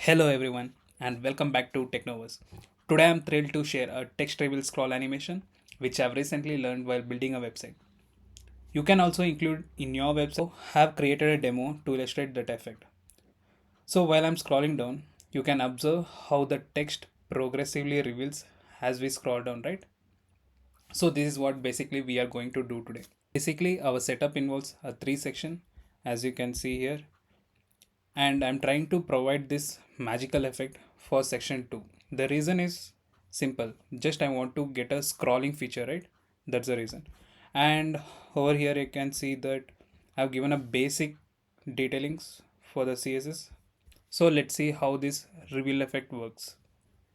Hello everyone and welcome back to TechNovaVerse. Today I'm thrilled to share a text reveal scroll animation which I've recently learned while building a website. You can also include in your website. Have created a demo to illustrate that effect. So while I'm scrolling down, you can observe how the text progressively reveals as we scroll down, right? So this is what basically we are going to do today. Basically our setup involves a three section as you can see here, and I'm trying to provide this magical effect for section 2. The reason is simple, just I want to get a scrolling feature, right? That's the reason. And over here you can see that I've given a basic detailings for the CSS. So let's see how this reveal effect works.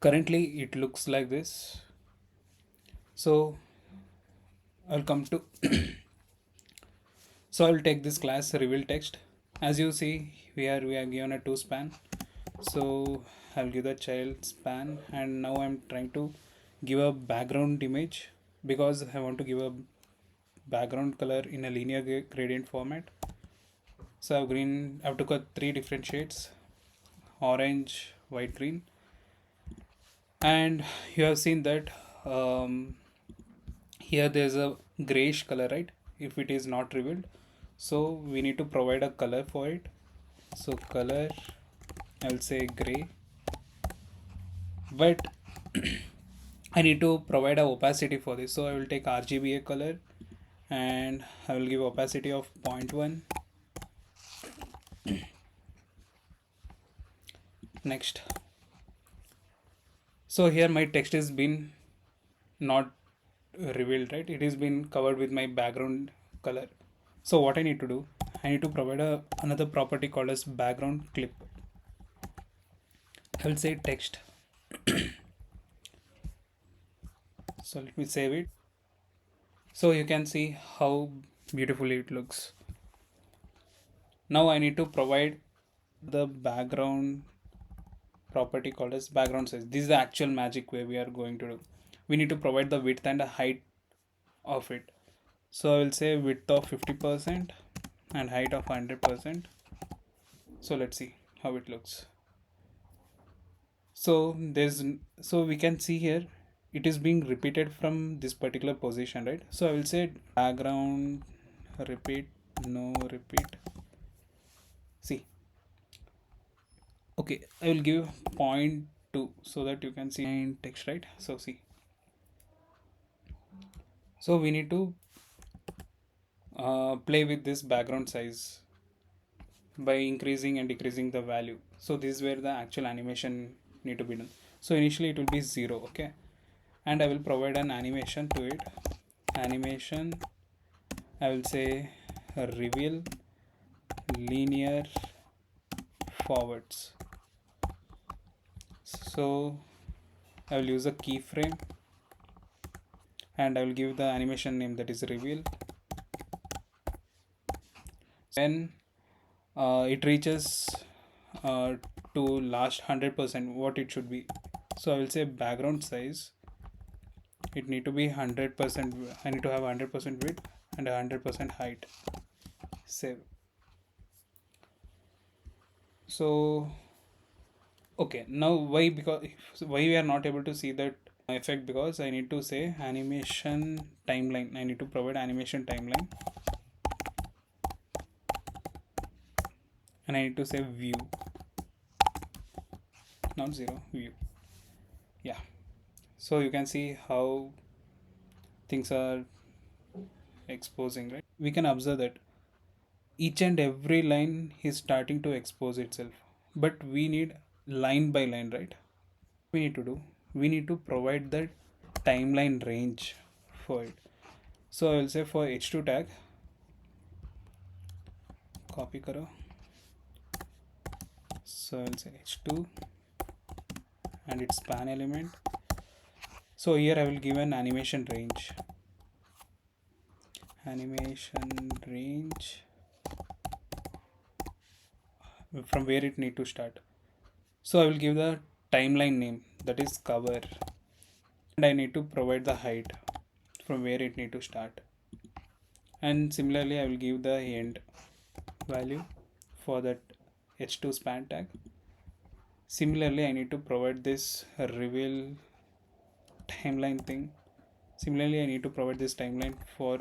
Currently it looks like this. So I'll come to so I'll take this class reveal text. As you see we are given a two span. So I'll give the child span, and now I'm trying to give a background image because I want to give a background color in a linear gradient format. So I've took a three different shades: orange, white, green. And you have seen that here there's a grayish color, right? If it is not revealed, so we need to provide a color for it. So color, I'll say gray, but I need to provide a opacity for this. So I will take RGBA color and I will give opacity of 0.1. Next. So here my text is been not revealed, right? It is been covered with my background color. So what I need to do, I need to provide another property called as background clip. I will say text. So let me save it. So you can see how beautifully it looks. Now I need to provide the background property called as background size. This is the actual magic way we are going to do. We need to provide the width and the height of it. So I will say width of 50% and height of 100%. So let's see how it looks. So we can see here it is being repeated from this particular position, right? So I will say background repeat, no repeat. See, okay, I will give 0.2 so that you can see in text, right? So see, so we need to play with this background size by increasing and decreasing the value. So this is where the actual animation need to be done. So initially it will be 0, okay, and I will provide an animation to it. Animation, I will say reveal linear forwards. So I will use a keyframe and I will give the animation name, that is reveal. When it reaches to last 100% what it should be, so I will say background size, it need to be 100%. I need to have 100% width and 100% height. Save. So okay, now why we are not able to see that effect, because I need to say animation timeline. I need to provide animation timeline and I need to say view, not 0, view. Yeah, so you can see how things are exposing, right? We can observe that each and every line is starting to expose itself, but we need line by line, right? We need to do, we need to provide the timeline range for it. So I will say for h2 tag, copy karo, so I will say h2 and its span element. So here I will give an animation range, from where it need to start. So I will give the timeline name, that is cover, and I need to provide the height from where it need to start, and similarly I will give the end value for that h2 span tag. Similarly, I need to provide this reveal timeline thing. Similarly, I need to provide this timeline for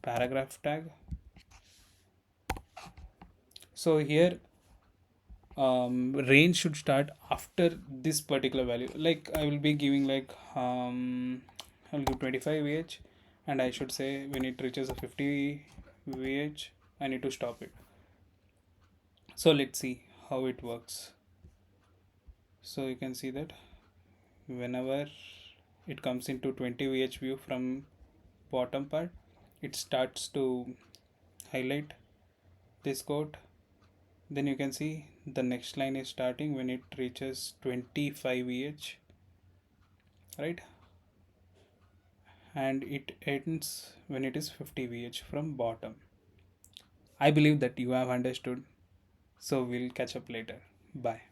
paragraph tag. So here, range should start after this particular value. Like I will be giving like I'll give 25 vh, and I should say when it reaches a 50 vh, I need to stop it. So let's see how it works. So you can see that whenever it comes into 20 vh view from bottom part, it starts to highlight this code. Then you can see the next line is starting when it reaches 25 vh, right? And it ends when it is 50 vh from bottom. I believe that you have understood. So we'll catch up later. Bye.